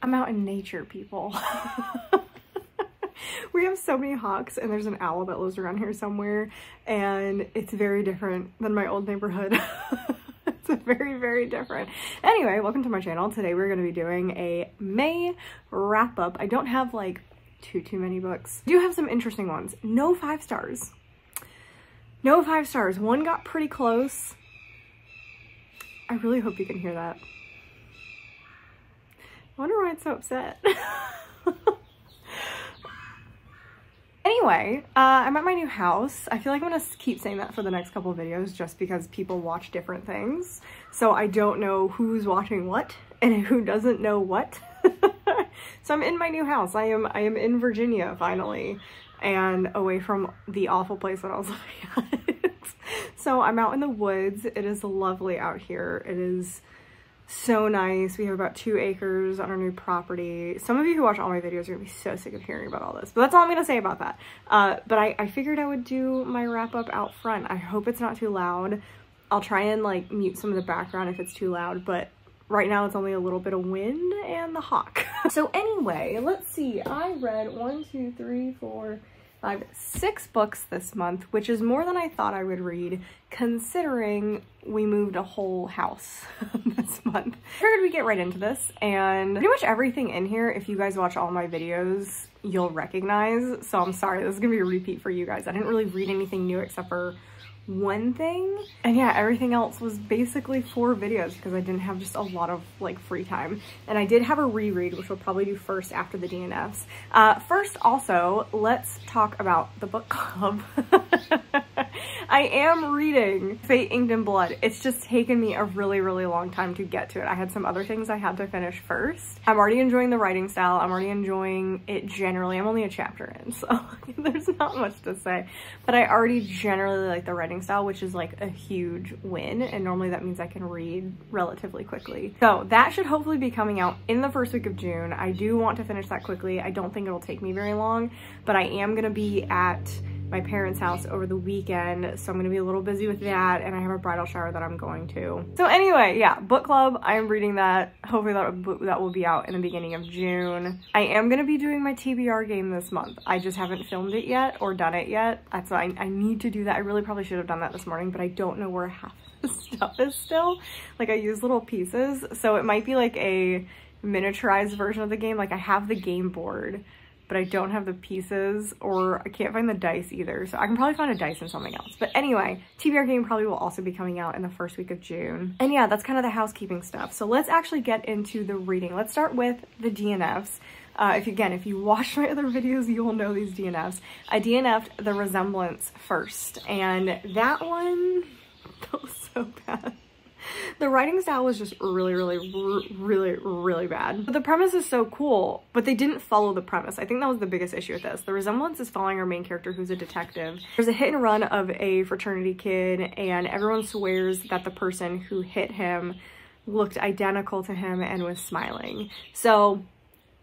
I'm out in nature, people. We have so many hawks, and there's an owl that lives around here somewhere, and it's very different than my old neighborhood. It's very, very different. Anyway, welcome to my channel. Today we're going to be doing a May wrap-up. I don't have like too many books. I do have some interesting ones. No 5 stars. No 5 stars. One got pretty close. I really hope you can hear that. I wonder why it's so upset. Anyway, I'm at my new house. I feel like I'm gonna keep saying that for the next couple of videos just because people watch different things. So I don't know who's watching what and who doesn't know what. So I'm in my new house. I am in Virginia finally, and away from the awful place that I was living at. So I'm out in the woods. It is lovely out here. It is so nice. We have about 2 acres on our new property. Some of you who watch all my videos are gonna be so sick of hearing about all this, but that's all I'm gonna say about that. But I figured I would do my wrap up out front. I hope it's not too loud. I'll try and like mute some of the background if it's too loud, but right now it's only a little bit of wind and the hawk. So anyway, let's see. I read 1, 2, 3, 4, 5, 6 books this month, which is more than I thought I would read, considering we moved a whole house this month. I figured we'd get right into this, and pretty much everything in here, if you guys watch all my videos, you'll recognize. So I'm sorry, this is gonna be a repeat for you guys. I didn't really read anything new except for one thing, and yeah, everything else was basically 4 videos because I didn't have just a lot of like free time. And I did have a reread, which we'll probably do first after the DNFs. First, also, let's talk about the book club. I am reading Fate, Inked in Blood. It's just taken me a really long time to get to it. I had some other things I had to finish first. I'm already enjoying the writing style. I'm already enjoying it generally. I'm only a chapter in, so there's not much to say. But I already generally like the writing style, which is like a huge win, and normally that means I can read relatively quickly. So that should hopefully be coming out in the first week of June. I do want to finish that quickly. I don't think it'll take me very long, but I am gonna be at my parents' house over the weekend, so I'm gonna be a little busy with that, and I have a bridal shower that I'm going to. So anyway, yeah, book club, I am reading that. Hopefully that will be out in the beginning of June. I am gonna be doing my TBR game this month. I just haven't filmed it yet or done it yet. That's why I need to do that. I really probably should have done that this morning, but I don't know where half the stuff is still. Like, I use little pieces, so it might be like a miniaturized version of the game. Like, I have the game board, but I don't have the pieces, or I can't find the dice either. So I can probably find a dice in something else. But anyway, TBR game probably will also be coming out in the first week of June. And yeah, that's kind of the housekeeping stuff. So let's actually get into the reading. Let's start with the DNFs. If you watch my other videos, you will know these DNFs. I DNF'd The Resemblance first, and that one was so bad. The writing style was just really bad. But the premise is so cool, but they didn't follow the premise. I think that was the biggest issue with this. The Resemblance is following our main character, who's a detective. There's a hit and run of a fraternity kid, and everyone swears that the person who hit him looked identical to him and was smiling. So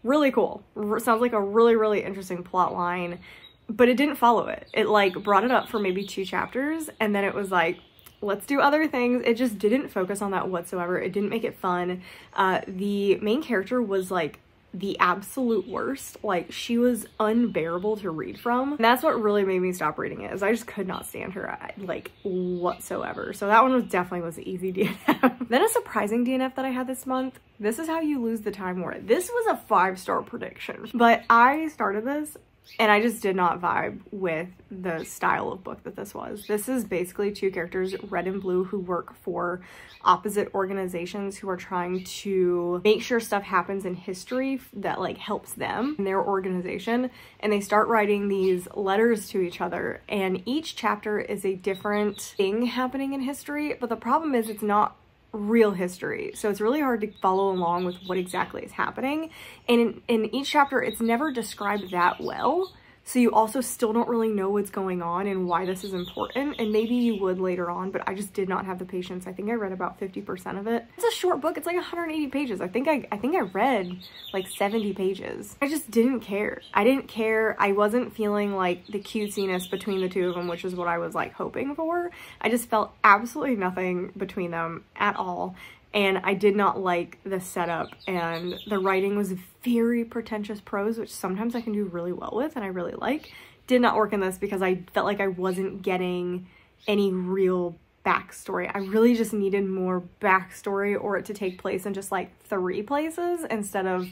really cool. Sounds like a really interesting plot line, but it didn't follow it. It like brought it up for maybe 2 chapters, and then it was like, let's do other things. It just didn't focus on that whatsoever. It didn't make it fun. The main character was like the absolute worst. Like, she was unbearable to read from. And that's what really made me stop reading it, is I just could not stand her like whatsoever. So that one was the easy DNF. Then a surprising DNF that I had this month. This Is How You Lose the Time War. This was a 5-star prediction, but I started this and I just did not vibe with the style of book that this was. This is basically 2 characters, red and blue, who work for opposite organizations who are trying to make sure stuff happens in history that like helps them in their organization. And they start writing these letters to each other, and each chapter is a different thing happening in history. But the problem is it's not real history, so it's really hard to follow along with what exactly is happening. And in each chapter, it's never described that well, So you also still don't really know what's going on and why this is important, and maybe you would later on, but I just did not have the patience. I think I read about 50% of it. It's a short book. It's like 180 pages. I think I read like 70 pages. I just didn't care. I didn't care. I wasn't feeling like the cutesiness between the two of them, which is what I was like hoping for. I just felt absolutely nothing between them at all. and I did not like the setup, and the writing was very pretentious prose, which sometimes I can do really well with and I really like. Did not work in this because I felt like I wasn't getting any real backstory. I really just needed more backstory, or it to take place in just like 3 places instead of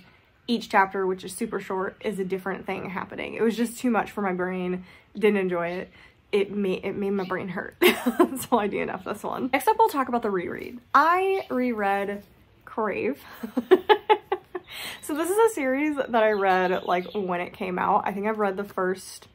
each chapter, which is super short, is a different thing happening. It was just too much for my brain. Didn't enjoy it. It made my brain hurt. So I DNF'd this one. Next up, we'll talk about the reread. I reread Crave. So this is a series that I read like when it came out. I think I've read the first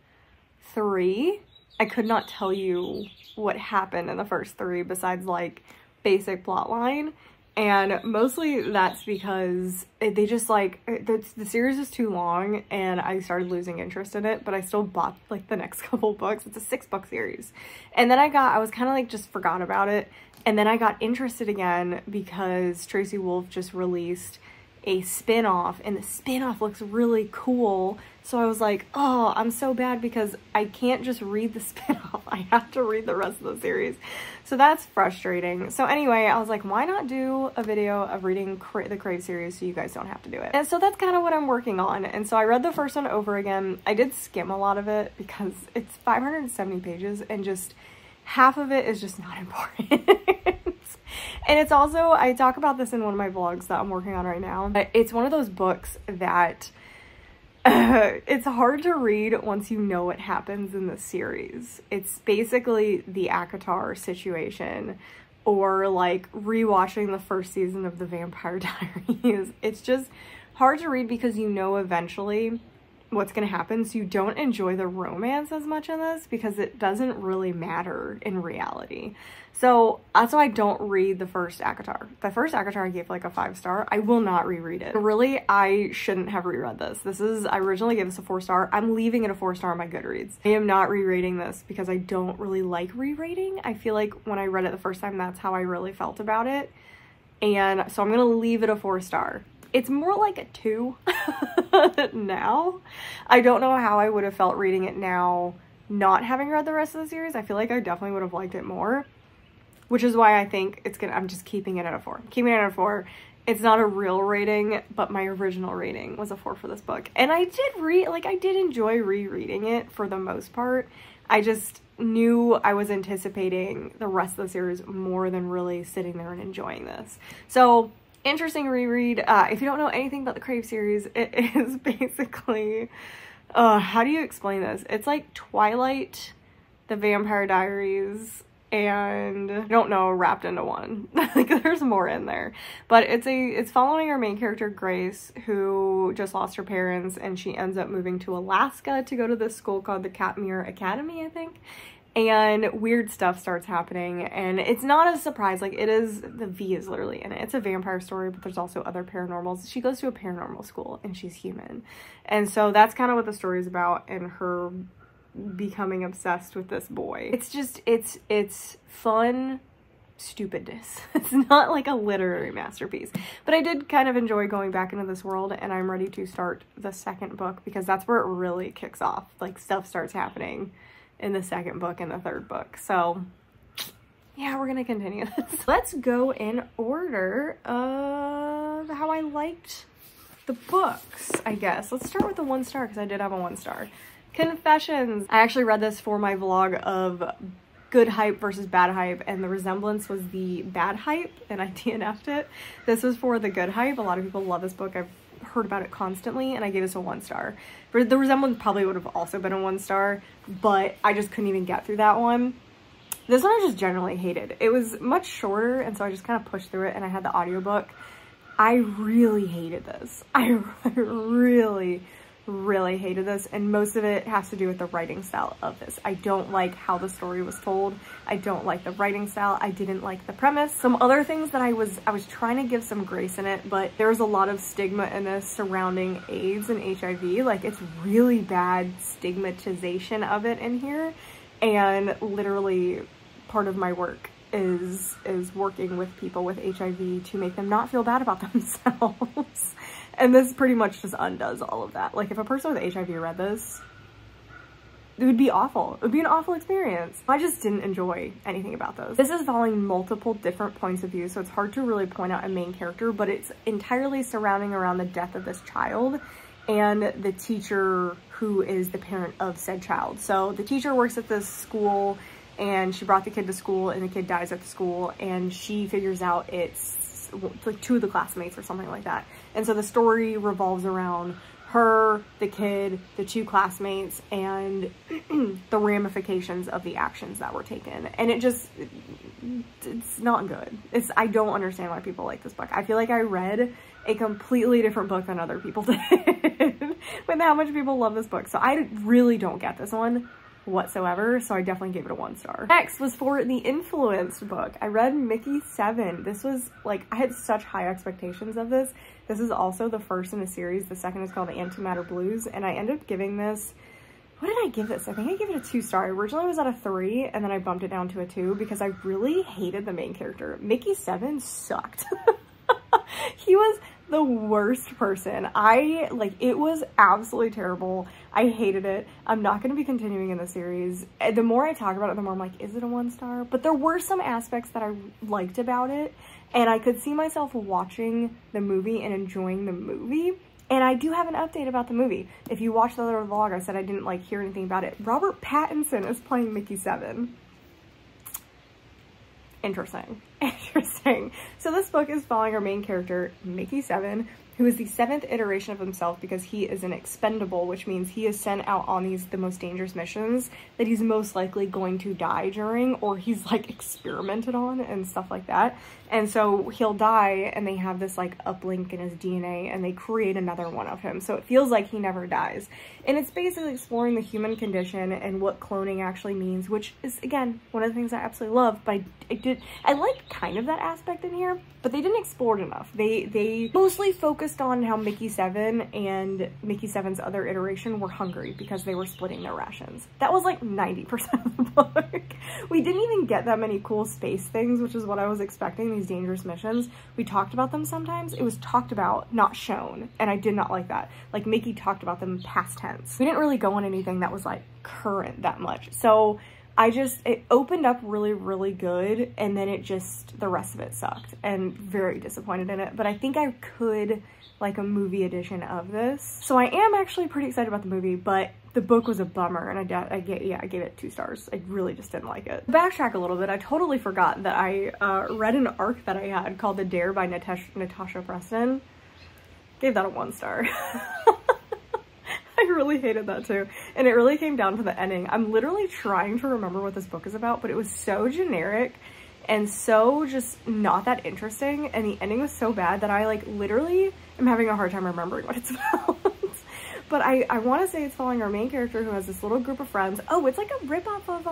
3. I could not tell you what happened in the first 3 besides like basic plot line. And mostly that's because they just like, the series is too long and I started losing interest in it, but I still bought like the next couple books. It's a 6-book series. And then I was kind of like just forgot about it. And then I got interested again because Tracy Wolff just released a spin-off, and the spin-off looks really cool. So I was like, oh, I'm so bad because I can't just read the spin-off. I have to read the rest of the series. So that's frustrating. So anyway, I was like, why not do a video of reading the Crave series so you guys don't have to do it? And so that's kind of what I'm working on. And so I read the first one over again. I did skim a lot of it because it's 570 pages and just half of it is just not important. And it's also, I talk about this in one of my vlogs that I'm working on right now. It's one of those books that it's hard to read once you know what happens in the series. It's basically the ACOTAR situation, or like rewatching the first season of The Vampire Diaries. It's just hard to read because you know eventually what's going to happen, so you don't enjoy the romance as much in this because it doesn't really matter in reality. So that's why I don't read the first ACOTAR. The first ACOTAR I gave like a 5-star. I will not reread it. Really, I shouldn't have reread this. I originally gave this a 4-star. I'm leaving it a 4-star on my Goodreads. I am not rereading this because I don't really like rereading. I feel like when I read it the first time, that's how I really felt about it. And so I'm gonna leave it a 4-star. It's more like a 2 now. I don't know how I would have felt reading it now, not having read the rest of the series. I feel like I definitely would have liked it more, which is why I think I'm just keeping it at a 4. Keeping it at a 4. It's not a real rating, but my original rating was a 4 for this book. And I did enjoy rereading it for the most part. I just knew I was anticipating the rest of the series more than really sitting there and enjoying this. So interesting reread. If you don't know anything about the Crave series, it is basically, how do you explain this? It's like Twilight, The Vampire Diaries, and I don't know, wrapped into one. Like there's more in there, but it's following our main character Grace, who just lost her parents, and she ends up moving to Alaska to go to this school called the Katmere Academy, I think. And weird stuff starts happening, and it's not a surprise. Like, the V is literally in it. It's a vampire story, but there's also other paranormals. She goes to a paranormal school and she's human, and so that's kind of what the story is about, and her becoming obsessed with this boy. It's just, it's fun stupidness. It's not like a literary masterpiece, but I did kind of enjoy going back into this world, and I'm ready to start the second book because that's where it really kicks off. Like, stuff starts happening in the second book and the third book. So yeah, we're gonna continue this. Let's go in order of how I liked the books, I guess. Let's start with the 1-star because I did have a 1-star. Confessions. I actually read this for my vlog of good hype versus bad hype, and the resemblance was the bad hype, and I DNF'd it. This was for the good hype. A lot of people love this book. I've heard about it constantly, and I gave this a 1-star. The resemblance probably would have also been a 1-star, but I just couldn't even get through that one. This one I just generally hated. It was much shorter, and so I just kind of pushed through it, and I had the audiobook. I really hated this. I really hated this, and most of it has to do with the writing style of this. I don't like how the story was told. I don't like the writing style. I didn't like the premise. Some other things that I was trying to give some grace in it, but there's a lot of stigma in this surrounding AIDS and HIV. Like, it's really bad stigmatization of it in here, and literally part of my work is working with people with HIV to make them not feel bad about themselves. And this pretty much just undoes all of that. Like, if a person with HIV read this, it would be awful. It would be an awful experience. I just didn't enjoy anything about those. This is following multiple different points of view, so it's hard to really point out a main character, but it's entirely surrounding around the death of this child and the teacher who is the parent of said child. So the teacher works at this school and she brought the kid to school and the kid dies at the school, and she figures out it's like 2 of the classmates or something like that. And so the story revolves around her, the kid, the 2 classmates, and the ramifications of the actions that were taken. And it's not good. I don't understand why people like this book. I feel like I read a completely different book than other people did with how much people love this book. So I really don't get this one whatsoever, so I definitely gave it a 1 star. Next was for the Influenced book. I read Mickey 7. This was like, I had such high expectations of this. This is also the first in a series. The second is called Antimatter Blues, and I ended up giving this, what did I give this? I think I gave it a 2 star. Originally it was at a 3, and then I bumped it down to a 2 because I really hated the main character. Mickey 7 sucked. He was the worst person. It was absolutely terrible. I hated it. I'm not going to be continuing in the series. The more I talk about it, the more I'm like, is it a 1 star? But there were some aspects that I liked about it, and I could see myself watching the movie and enjoying the movie. And I do have an update about the movie. If you watched the other vlog, I said I didn't hear anything about it. Robert Pattinson is playing Mickey 7. Interesting. Interesting. So this book is following our main character, Mickey 7, who is the 7th iteration of himself because he is an expendable, which means he is sent out on the most dangerous missions that he's most likely going to die during, or he's experimented on and stuff like that. And so he'll die, and they have this uplink in his DNA, and they create another one of him. So it feels like he never dies. And it's basically exploring the human condition and what cloning actually means, which is, again, one of the things I absolutely love. But I like kind of that aspect in here, but they didn't explore it enough. They mostly focused on how Mickey 7 and Mickey 7's other iteration were hungry because they were splitting their rations. That was 90% of the book. We didn't even get that many cool space things, which is what I was expecting, these dangerous missions. We talked about them sometimes. It was talked about, not shown, and I did not like that. Mickey talked about them past tense. We didn't really go on anything that was current that much. So it opened up really, really good, and then the rest of it sucked, and very disappointed in it. But I think I could a movie edition of this. So I am actually pretty excited about the movie, but the book was a bummer, and I gave it 2 stars. I really just didn't like it. Backtrack a little bit, I totally forgot that I read an arc that I had called The Dare by Natasha Preston. Gave that a 1 star. I really hated that too. And it really came down to the ending. I'm literally trying to remember what this book is about, but it was so generic and so just not that interesting. And the ending was so bad that I literally am having a hard time remembering what it's about. But I want to say it's following our main character who has this little group of friends. Oh, it's like a ripoff of,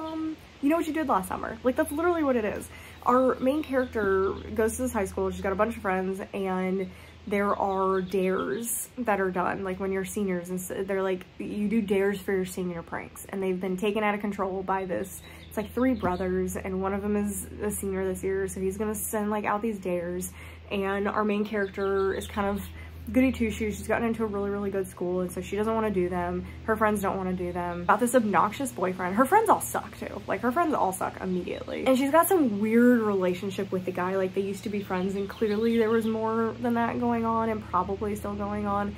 You Know What You Did Last Summer. That's literally what it is. Our main character goes to this high school. She's got a bunch of friends, and there are dares that are done, when you're seniors, and so they're you do dares for your senior pranks, and they've been taken out of control by this, it's 3 brothers, and one of them is a senior this year, so he's gonna send out these dares, and our main character is kind of goody two-shoes. She's gotten into a really, really good school, and so she doesn't want to do them. Her friends don't want to do them. Got this obnoxious boyfriend. Her friends all suck too. Her friends all suck immediately. And she's got some weird relationship with the guy. They used to be friends, and clearly there was more than that going on, and probably still going on.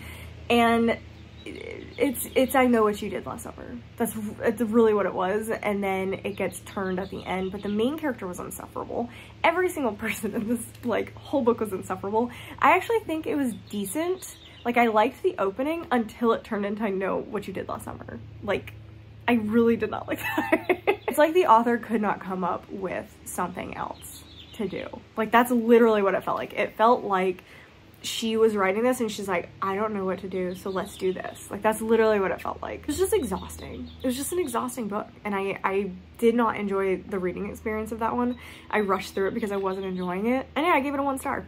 And it's I Know What You Did Last Summer. It's really what it was, and then it gets turned at the end, but the main character was insufferable. Every single person in this whole book was insufferable. I actually think it was decent. I liked the opening until it turned into I Know What You Did Last Summer. I really did not like that. It's the author could not come up with something else to do. That's literally what it felt like. It felt like she was writing this and she's like, I don't know what to do, so let's do this. That's literally what it felt like. It was just exhausting. It was just an exhausting book, and I did not enjoy the reading experience of that one. I rushed through it because I wasn't enjoying it, and yeah, I gave it a 1 star.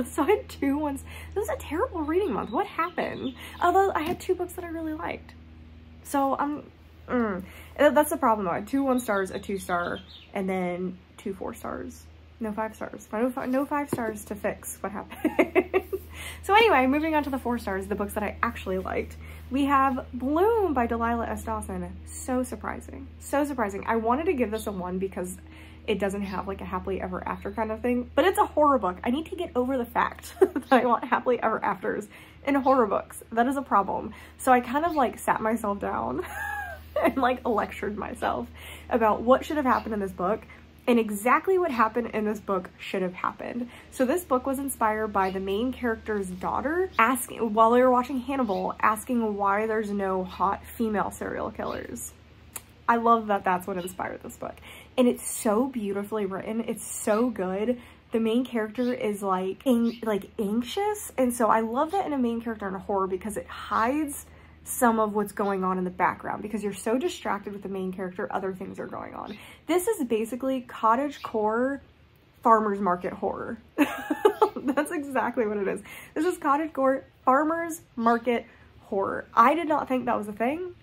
So I had 2 ones. It was a terrible reading month. What happened? Although I had 2 books that I really liked. So that's the problem though. I had 2 1 stars, a 2 star, and then 2 4 stars. No 5 stars. No 5 stars to fix what happened. So anyway, moving on to the 4 stars, the books that I actually liked. We have Bloom by Delilah S. Dawson. So surprising. So surprising. I wanted to give this a 1 because it doesn't have like a happily ever after kind of thing, but it's a horror book. I need to get over the fact that I want happily ever afters in horror books. That is a problem. So I kind of like sat myself down and like lectured myself about what should have happened in this book, and exactly what happened in this book should have happened. So this book was inspired by the main character's daughter asking, while they were watching Hannibal, asking why there's no hot female serial killers. I love that that's what inspired this book. And it's so beautifully written. It's so good. The main character is like anxious. And so I love that in a main character in a horror because it hides some of what's going on in the background, because you're so distracted with the main character, other things are going on. This is basically cottagecore farmer's market horror. That's exactly what it is. This is cottagecore farmer's market horror. I did not think that was a thing,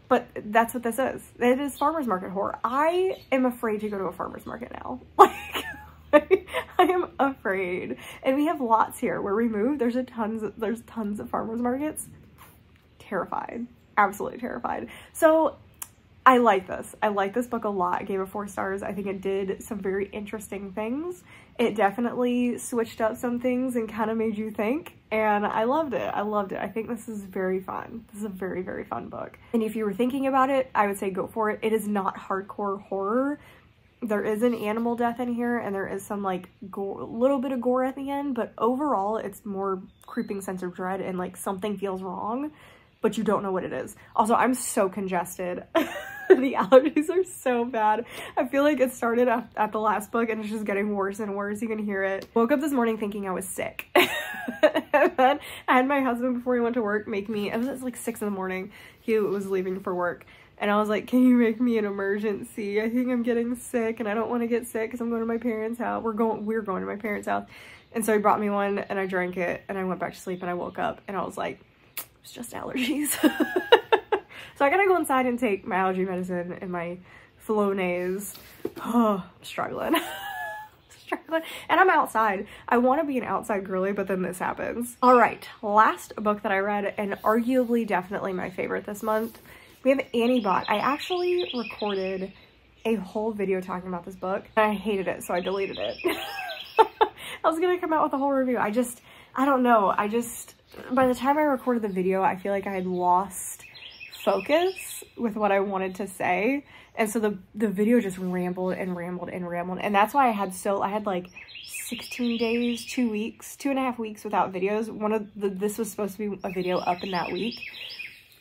but that's what this is. It is farmer's market horror. I am afraid to go to a farmer's market now. Like, I am afraid. And we have lots here where we move. There's tons of farmer's markets. Terrified. Absolutely terrified. So I like this. I like this book a lot. I gave it 4 stars. I think it did some very interesting things. It definitely switched up some things and kind of made you think, and I loved it. I loved it. I think this is very fun. This is a very, very fun book. And if you were thinking about it, I would say go for it. It is not hardcore horror. There is an animal death in here, and there is some like gore, a little bit of gore at the end, but overall it's more creeping sense of dread and like something feels wrong, but you don't know what it is. Also, I'm so congested. The allergies are so bad. I feel like it started at the last book and it's just getting worse and worse. You can hear it. Woke up this morning thinking I was sick. And then I had my husband, before he went to work, make me, it was like 6 in the morning. He was leaving for work. And I was like, can you make me an emergency? I think I'm getting sick and I don't want to get sick because I'm going to my parents' house. We're going to my parents' house. And so he brought me one and I drank it and I went back to sleep and I woke up and I was like, it's just allergies. So I gotta go inside and take my allergy medicine and my Flonase. Oh, I'm struggling. Struggling. And I'm outside. I want to be an outside girly, but then this happens. All right, last book that I read, and arguably definitely my favorite this month, we have Annie Bot. I actually recorded a whole video talking about this book and I hated it, so I deleted it. I was gonna come out with a whole review. I don't know. By the time I recorded the video, I feel like I had lost focus with what I wanted to say. And so the video just rambled and rambled and rambled. And that's why I had like 16 days, 2 weeks, 2.5 weeks without videos. This was supposed to be a video up in that week.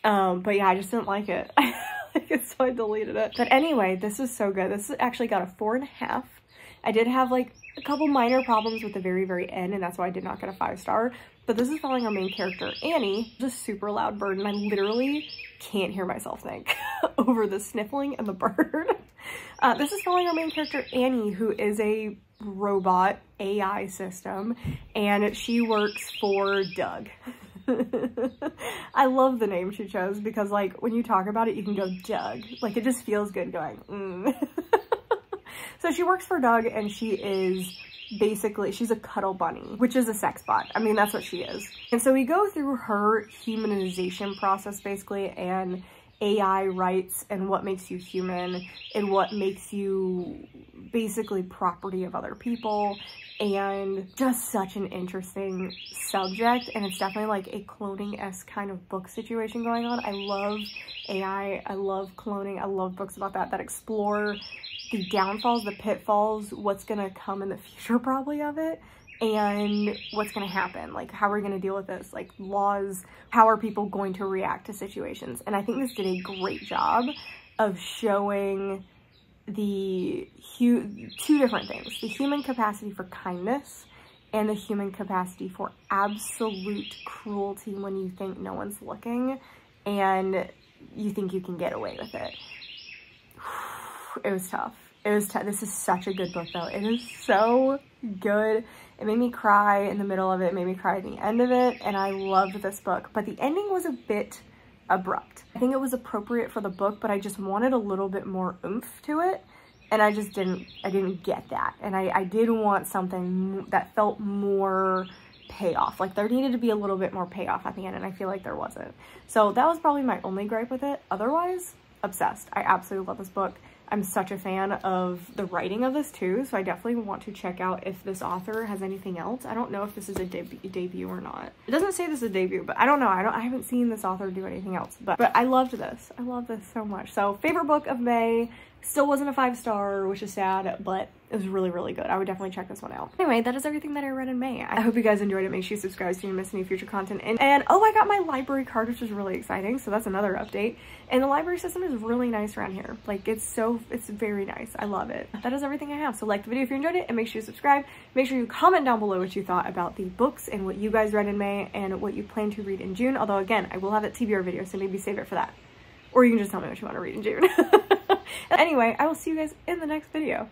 But yeah, I just didn't like it. So I deleted it. But anyway, this was so good. This actually got a 4.5. I did have like a couple minor problems with the very, very end, and that's why I did not get a 5 star. But this is following our main character, Annie, just super loud bird, and I literally can't hear myself think over the sniffling and the bird. This is following our main character, Annie, who is a robot AI system, and she works for Doug. I love the name she chose because, like, when you talk about it, you can go Doug. Like, it just feels good going, So she works for Doug, and she is basically, she's a cuddle bunny, which is a sex bot. I mean, that's what she is. And so we go through her humanization process, basically, and AI rights and what makes you human and what makes you basically property of other people, and just such an interesting subject. And it's definitely like a cloning-esque kind of book situation going on. I love AI, I love cloning, I love books about that explore the downfalls, the pitfalls, what's gonna come in the future probably of it, and what's gonna happen, like how are we gonna deal with this, like laws, how are people going to react to situations. And I think this did a great job of showing the two different things, the human capacity for kindness and the human capacity for absolute cruelty when you think no one's looking and you think you can get away with it. It was tough. It was tough. This is such a good book though. It is so good. It made me cry in the middle of it, made me cry at the end of it, and I loved this book. But the ending was a bit abrupt. I think it was appropriate for the book, but I just wanted a little bit more oomph to it. and I didn't get that. And I did want something that felt more payoff. Like, there needed to be a little bit more payoff at the end, and I feel like there wasn't. So that was probably my only gripe with it. Otherwise, obsessed. I absolutely love this book. I'm such a fan of the writing of this too, so I definitely want to check out if this author has anything else. I don't know if this is a debut or not. It doesn't say this is a debut, but I don't know. I haven't seen this author do anything else, but I loved this. I love this so much. So favorite book of May. Still wasn't a 5-star, which is sad, but it was really, really good. I would definitely check this one out. Anyway, that is everything that I read in May. I hope you guys enjoyed it. Make sure you subscribe so you don't miss any future content. And oh, I got my library card, which is really exciting. So that's another update. And the library system is really nice around here. Like, it's very nice. I love it. That is everything I have. So like the video if you enjoyed it, and make sure you subscribe. Make sure you comment down below what you thought about the books and what you guys read in May and what you plan to read in June. Although again, I will have that TBR video, so maybe save it for that. Or you can just tell me what you want to read in June. Anyway, I will see you guys in the next video.